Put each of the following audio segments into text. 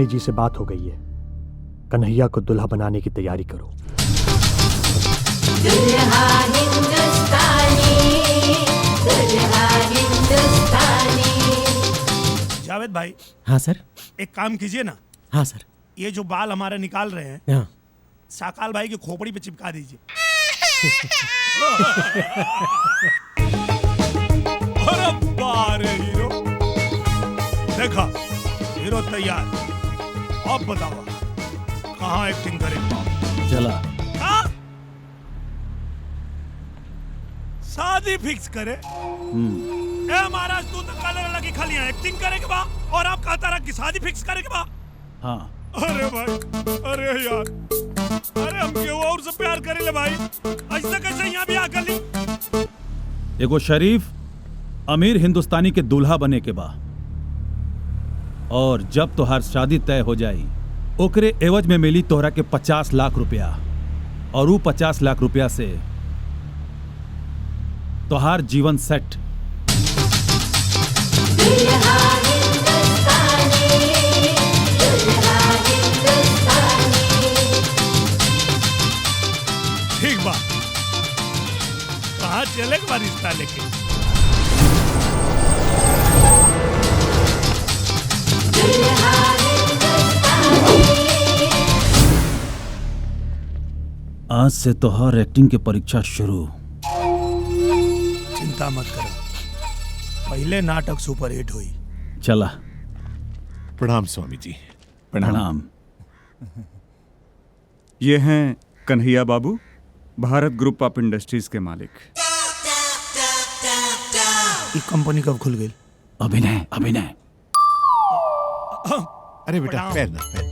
स्वामी जी से बात हो गई है, कन्हैया को दुल्हा बनाने की तैयारी करो। दुल्हा हिंदुस्तानी, दुल्हा हिंदुस्तानी। जावेद भाई। हाँ सर। एक काम कीजिए ना। हाँ सर। ये जो बाल हमारे निकाल रहे हैं, हाँ। साकाल भाई की खोपड़ी पे चिपका दीजिए। अरे बारे हीरो, देखा हीरो तैयार। अब बताओ कहाँ एक्टिंग करेगा? चला। हाँ? शादी फिक्स करे। ए महाराज, तू तो कलर लगी खाली एक्टिंग करे के बा, और आप कहता रहा कि शादी फिक्स करे के बा। हाँ। अरे भाई, अरे यार, अरे हम क्यों और से प्यार करे ले भाई, ऐसा कैसे यहाँ भी आकर ली? एगो शरीफ अमीर हिंदुस्तानी के दूल्हा बने के बा, और जब तोहार शादी तय हो जाई, ओकरे एवज में मिली तोहरा के 50 लाख रुपया, और वो 50 लाख रुपया से तोहार जीवन सेट। ठीक बा, कहाँ चले के बाद रिश्ता लेके? आज से तोहार एक्टिंग के परीक्षा शुरू। चिंता मत करो, पहले नाटक सुपर हिट हुई। चला। प्रणाम स्वामी जी। प्रणाम। ये हैं कन्हैया बाबू, भारत ग्रुप ऑफ इंडस्ट्रीज के मालिक। ये कंपनी कब खुल गई? अभिनय अभिनय। अरे बेटा, पैर ना, पैर ना।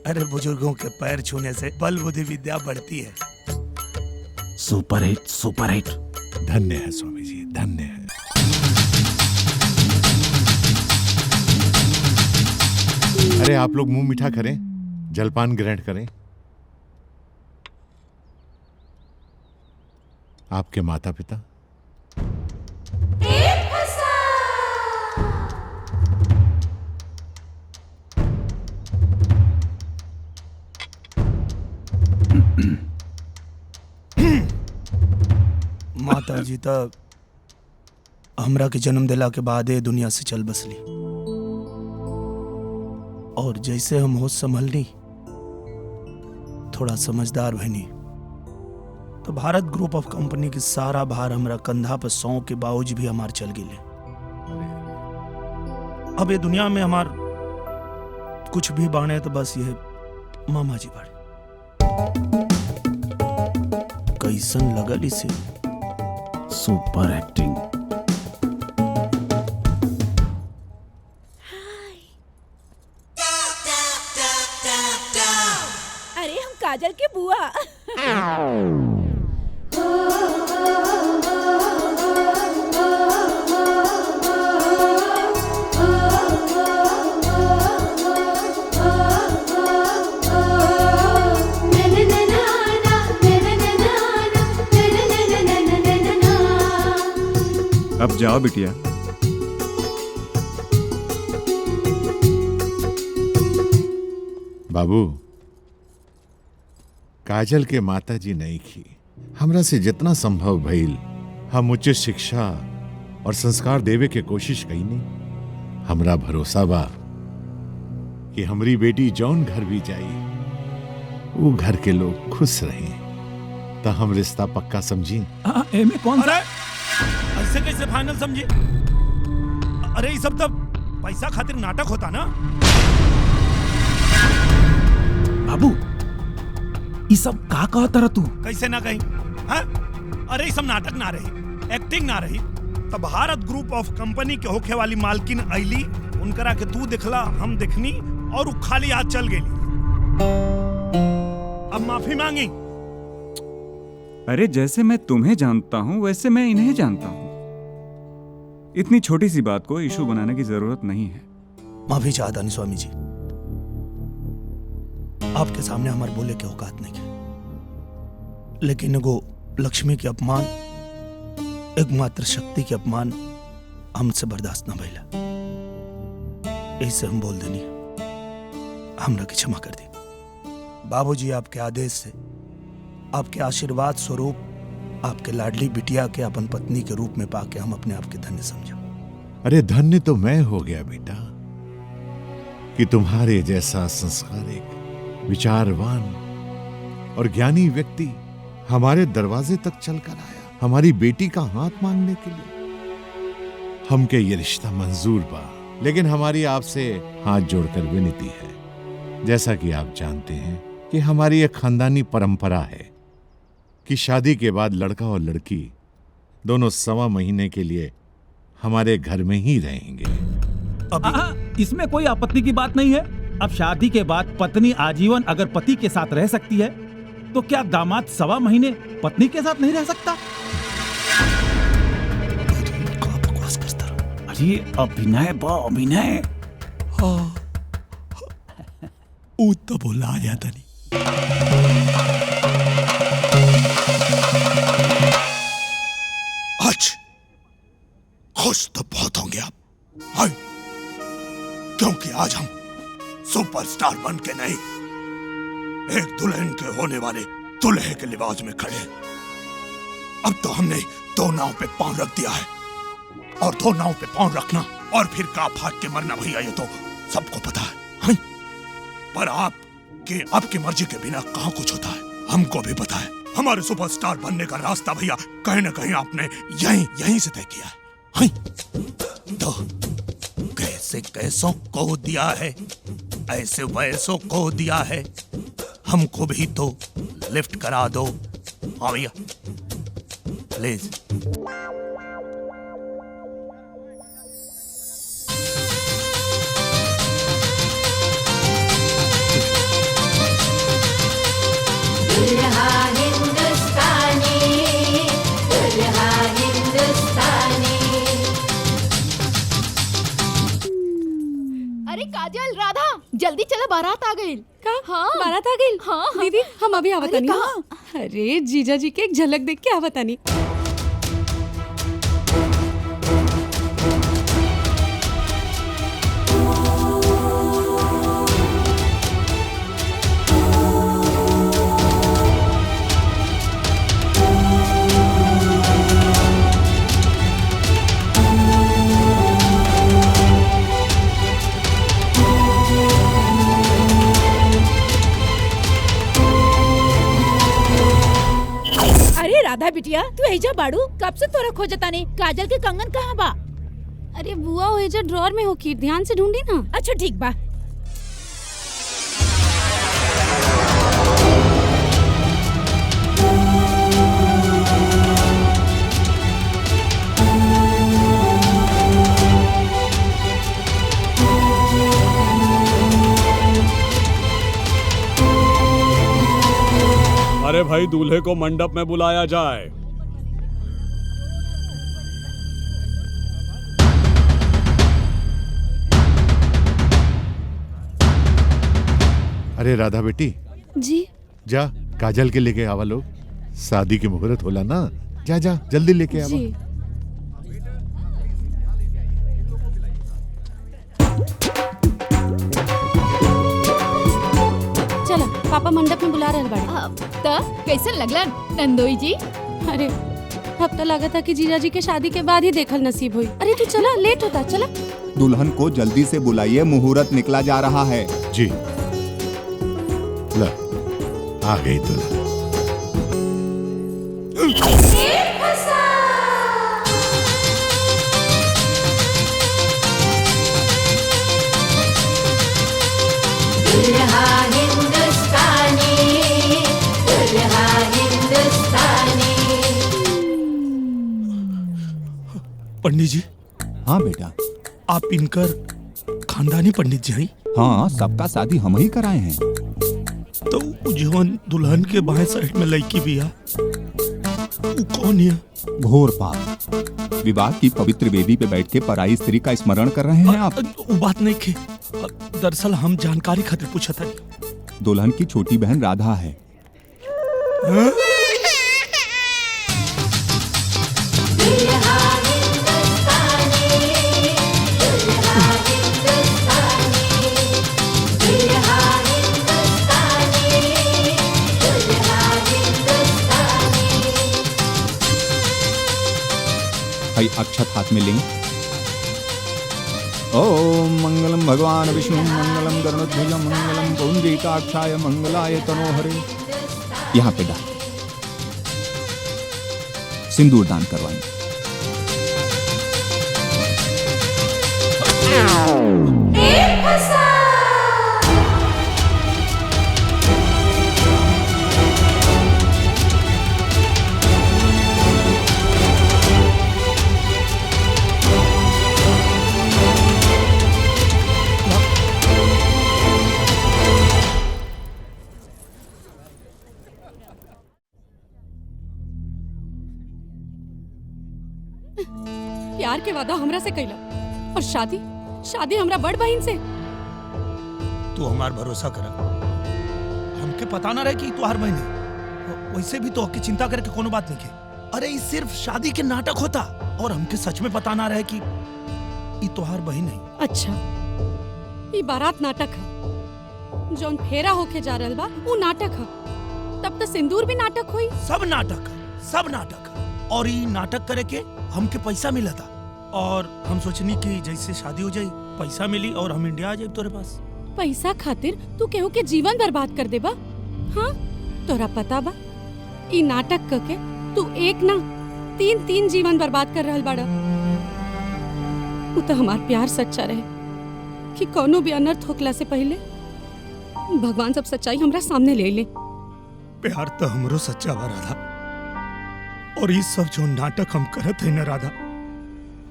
अरे बुजुर्गों के पैर छूने से बल बुद्धि विद्या बढ़ती है। Super hit, super hit. धन्य है स्वामी जी, धन्य है। अरे आप लोग मुंह मीठा करें, जलपान ग्रहण करें। आपके माता पिता? माता जी तक हमरा के जन्म दिला के बाद ये दुनिया से चल बसली, और जैसे हम होश संभलनी, थोड़ा समझदार बनी, तो भारत ग्रुप ऑफ कंपनी की सारा भार हमरा कंधा पर सौंप के बावजूद भी हमार चल गिले। अब ये दुनिया में हमार कुछ भी बाणे तो बस ये मामा जी बाड़े। कैसन लगल इसे? Super acting. अरे हम काजल के बुआ। अब जाओ बिटिया। बाबू, काजल के माता जी नहीं खी। हमरा से जितना संभव भइल हम उच्च शिक्षा और संस्कार देवे के कोशिश कईनी। हमरा भरोसा बा कि हमरी बेटी जौन घर भी जाई, वो घर के लोग खुश रहे, तो हम रिश्ता पक्का समझी। एमे कौन सा? ऐसे कैसे फाइनल समझे? अरे ये सब तो पैसा खातिर नाटक होता ना। बाबू, ये सब का कहता रहा तू? कैसे ना कहीं? हाँ? अरे ये सब नाटक ना रही, एक्टिंग ना रही, तो भारत ग्रुप ऑफ कंपनी के होखे वाली मालकिन आईली, उनकरा के तू दिखला, हम देखनी, और वो खाली हाथ चल गई। अब माफी मांगी। अरे जैसे मैं तुम्हें जानता हूं वैसे मैं इन्हें जानता हूं। इतनी छोटी सी बात को इशू बनाने की जरूरत नहीं है। माफी चाहता नहीं स्वामी जी, आपके सामने हमारे बोले के औकात नहीं है, लेकिन एगो लक्ष्मी के अपमान, एक मात्र शक्ति के अपमान हमसे बर्दाश्त न भइला, ऐसे हम बोल देनी। हमरा की क्षमा कर दी। बाबूजी आपके आदेश से, आपके आशीर्वाद स्वरूप आपके लाडली बिटिया के अपन पत्नी के रूप में पाके हम अपने आप के धन्य समझा। अरे धन्य तो मैं हो गया बेटा कि तुम्हारे जैसा संस्कारिक, विचारवान और ज्ञानी व्यक्ति हमारे दरवाजे तक चलकर आया, हमारी बेटी का हाथ मांगने के लिए। हमके ये रिश्ता मंजूर बा, लेकिन हमारी आपसे हाथ जोड़कर विनती है, जैसा कि आप जानते हैं कि हमारी एक खानदानी परंपरा है कि शादी के बाद लड़का और लड़की दोनों 1.25 महीने के लिए हमारे घर में ही रहेंगे। इसमें कोई आपत्ति की बात नहीं है। अब शादी के बाद पत्नी आजीवन अगर पति के साथ रह सकती है, तो क्या दामाद 1.25 महीने पत्नी के साथ नहीं रह सकता? बकवास करता रहा। अरे अभिनय बा अभिनय। ऊ तो बोला आ जाता नहीं। आज खुश तो बहुत होंगे आप, हाय, क्योंकि आज हम सुपरस्टार बन के नहीं, एक दुल्हन के होने वाले दुल्हे के लिबास में खड़े हैं। अब तो हमने 2 नाव पे पांव रख दिया है, और 2 नाव पे पांव रखना और फिर काप फाट के मरना भैया, ये तो सबको पता है, हाय? पर आपकी मर्जी के बिना कहां कुछ होता है, हमको भी पता है। हमारे सुपरस्टार बनने का रास्ता भैया कहीं ना कहीं आपने यहीं से तय किया है, हाय? तो कैसे कैसों को दिया है, ऐसे वैसों को दिया है, हमको भी तो लिफ्ट करा दो। हाँ भैया प्लीज। दुल्हा हिंदुस्तानी, दुल्हा हिंदुस्तानी। अरे काजल, राधा, जल्दी चला, बारात आ गई। का? हाँ बारात आ गई? हाँ, हाँ। दीदी हम अभी आवत अरे नहीं। कहाँ? अरे जीजा जी के एक झलक देख के आवत नहीं। राधा बिटिया, तू एजा बाड़ू, कब से तोरा खोजता नहीं। काजल के कंगन कहाँ बा? अरे बुआ वो एजा ड्रॉर में होकी, ध्यान से ढूंढी ना। अच्छा ठीक बा। अरे भाई, दूल्हे को मंडप में बुलाया जाए। अरे राधा बेटी जी, जा काजल के लेके आवा लोग, शादी के मुहूर्त होला ना, जा जा जल्दी लेके आवा। जी। चलो पापा मंडप में बुला रहे बाड़े। त कैसन लगला नंदोई जी? अरे अब तो लगा था कि जीजा जी के शादी के बाद ही देखल नसीब हुई। अरे तू चला, लेट होता, चला। दुल्हन को जल्दी से बुलाइए, मुहूर्त निकला जा रहा है। जी ला, आ गई दुल्हन। दुल्हा हिंदुस्तानी, दुल्हा हिंदुस्तानी। पंडित जी। हाँ बेटा। आप इनकर खानदानी पंडित जी हैं? हाँ, सबका शादी हम ही कराए हैं। तो जीवन दुल्हन के बाएं साइड में लड़की भी है, वो कौन है? घोर पाप। विवाह की पवित्र वेदी पे बैठ के पराई स्त्री का स्मरण कर रहे हैं आप। वो बात नहीं खे, दरअसल हम जानकारी खातिर पूछा था। दुल्हन की छोटी बहन राधा है। दुल्हा हिंदुस्तानी, दुल्हा हिंदुस्तानी, दुल्हा हई अक्षत हाथ में लें। ओम मंगलम भगवान विष्णु मंगलम गरुड़ध्वज मंगलम पुंडरीकाक्षाय मंगलाय तनोहरे। यहाँ पे डाल, सिंदूर दान करवाएं। प्यार के वादा हमरा से कैला और शादी शादी हमरा बड़ बहन से। तू हमार भरोसा कर, हमके पता ना रहे कि तू हर महीने वैसे भी तो की चिंता करे के कोनो बात नहीं है। अरे ये सिर्फ शादी के नाटक होता और हमके सच में पता ना रहे कि ये तोहार बहन नहीं। अच्छा, ये बारात नाटक है, जौन फेरा होके जा रहल बा वो नाटक है, तब तो सिंदूर भी नाटक हुई। सब नाटक, सब नाटक। और ये नाटक करे के हमके पैसा मिला था और हम सोचनी कि जैसे शादी हो जाए पैसा मिली और हम इंडिया आ जाए तोरे पास। पैसा खातिर तू केहू के जीवन बर्बाद कर देबा? हाँ, तोरा पता बा ई नाटक करके तू एक ना तीन जीवन बर्बाद कर रहल बाड़ा। वो तो हमार प्यार सच्चा रहे कि कोनो भी अनर्थ होखला से पहले भगवान सब सच्चाई हमरा सामने ले ले। प्यार तो हमरो सच्चा बा राधा, और ये सब जो नाटक हम करत है ना राधा,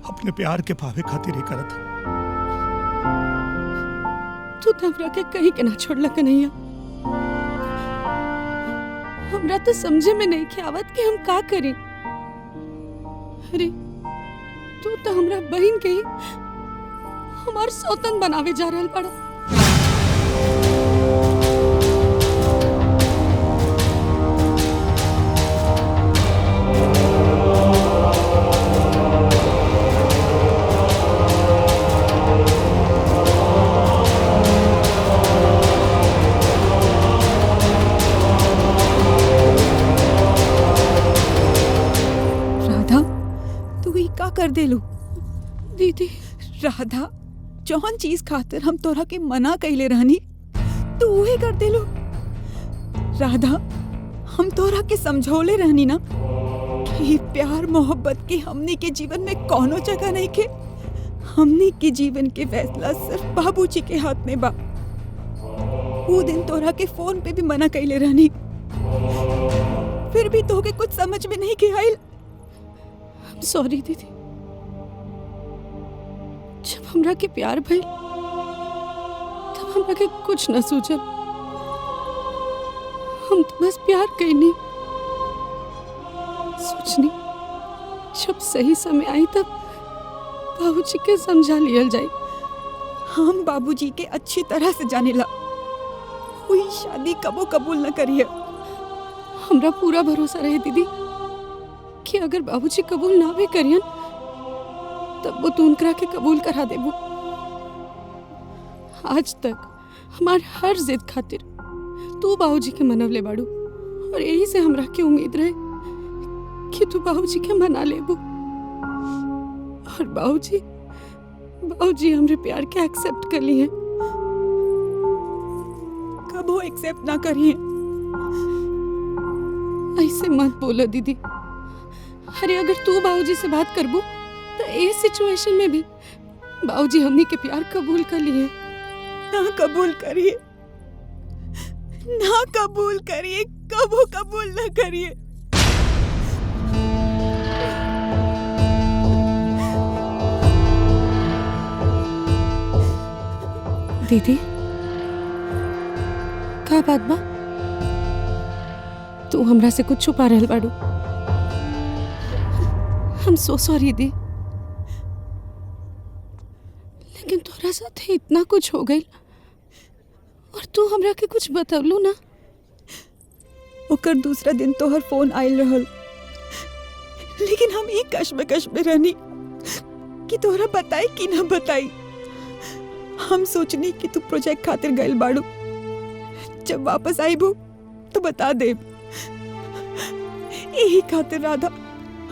अपने प्यार के पावे खातिर ही करत है। तू तो हमरा के कहीं के ना छोड़ला कन्हैया। हमरा तो समझे में नहीं के आवत कि हम का करें। अरे तू तो हमरा बहन के ही हमार सौतन बनावे जा रहल बड़ा। कर दे लो दीदी। राधा, जौन चीज खातिर हम तोरा के मना कैले रहनी तू वही कर दे लो। राधा, हम तोरा के समझौले रहनी ना कि प्यार मोहब्बत के हमनी के जीवन में कोनो जगह नहीं के। हमनी के जीवन के फैसला सिर्फ बाबूजी के हाथ में बा। वो दिन तोरा के फोन पे भी मना कैले रहनी, फिर भी तोके कुछ समझ में नहीं के आइल। सॉरी दीदी, जब हमरा के प्यार भइल तब हमरा के कुछ न सूझल। हम तो बस प्यार कईनी, सोचनी जब सही समय आई तब बाबूजी के समझा लियल जाए। हम बाबूजी के अच्छी तरह से जानेला, कोई शादी कबो कबूल न करिए। हमरा पूरा भरोसा रहे दीदी कि अगर बाबूजी कबूल ना भी करियन तब वो तू उनकरा के कबूल करा देबू। आज तक हमार हर जिद खातिर तू बाबूजी के मनवले बाड़ू, और यही से हमरा के उम्मीद रहे कि तू बाबूजी के मना लेबू। और बाबूजी हमरे प्यार के एक्सेप्ट कर लिए। कबो एक्सेप्ट ना करिए। ऐसे मत बोलो दीदी। अरे अगर तू बाबूजी से बात करबू तो इस सिचुएशन में भी बाबूजी हमनी के प्यार कबूल कर लिए। ना कबूल करिए, ना कबूल करिए, कबो कबूल ना करिए। दीदी का बात बा? तू हमरा से कुछ छुपा रहल बाड़ू। I'm so sorry दी, लेकिन तोरा साथ इतना कुछ हो गई और तू हमरा के कुछ बतवलू ना। ओकर दूसरा दिन तोहर फोन आयल रहल, लेकिन हम एक कश्मकश में रहनी कि तोहरा बताई कि ना बताई। हम सोचनी कि तू प्रोजेक्ट खातिर गइल बाड़ू, जब वापस आईबू तो बता दे। यही खातिर राधा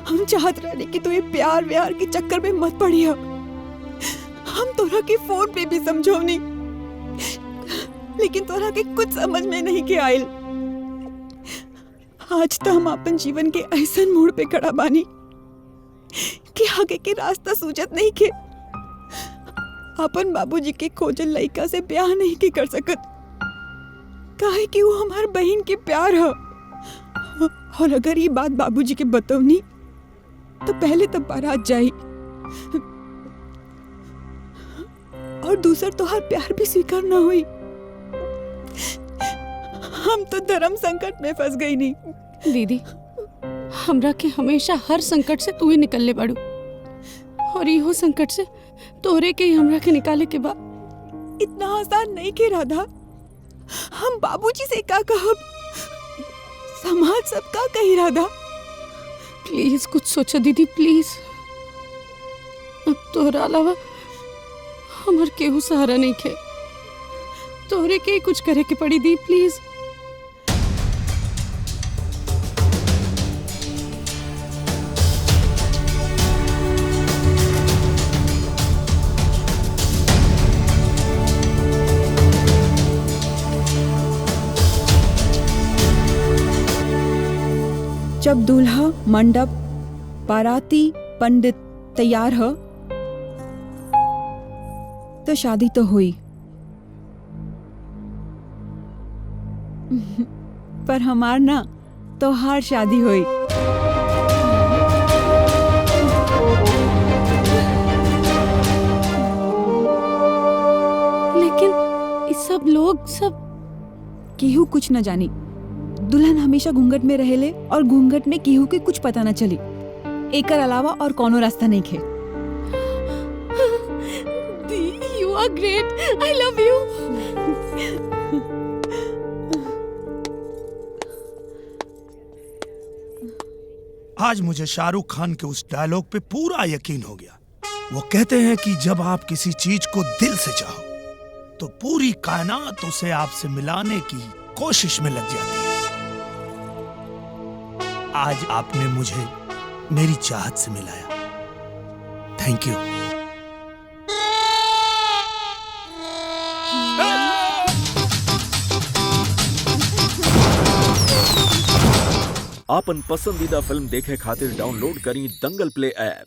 हम चाहत रहे कि तू ये प्यार व्यार के चक्कर में मत पड़िया। हम तोरा के फोन पे भी समझौनी, लेकिन तोरा के कुछ समझ में नहीं के आयल। आज तो हम अपन जीवन के ऐसन मोड़ पे खड़ा बानी कि आगे के रास्ता सूझत नहीं के। अपन बाबूजी के खोजल लड़का से ब्याह नहीं के कर सकत, काहे कि वो हमार बहन के प्यार है। और अगर ये बात बाबूजी के बतौनी तो पहले तो बारात जाई और दूसर तोहार प्यार भी स्वीकार ना हुई। हम तो धर्म संकट में फंस गई नहीं। दीदी, हमरा के हमेशा हर संकट से तू ही निकलले बाड़ू, और इहो संकट से तोरे के ही हमरा के निकाले के बा। इतना आसान नहीं के राधा। हम बाबूजी से क्या कहब, समाज सब का कही राधा। प्लीज कुछ सोचो दीदी, प्लीज। अब तोहरा अलावा हमार केहू सहारा नहीं खे, तोहरे के ही कुछ करे के पड़ी दी, प्लीज। जब दूल्हा मंडप बाराती पंडित तैयार हो तो शादी तो हुई, पर हमार ना तोहार शादी हुई। लेकिन इस सब लोग सब केहू कुछ न जानी। दुल्हन हमेशा घूंघट में रहेले और घूंघट में केहू के कुछ पता न चली। एकर अलावा और कोनो रास्ता नहीं खे। दी, you are great, I love you. आज मुझे शाहरुख खान के उस डायलॉग पे पूरा यकीन हो गया। वो कहते हैं कि जब आप किसी चीज को दिल से चाहो तो पूरी कायनात उसे आपसे मिलाने की कोशिश में लग जाती है। आज आपने मुझे मेरी चाहत से मिलाया। Thank you. आपन पसंदीदा फिल्म देखे खातिर डाउनलोड करी दंगल प्ले ऐप।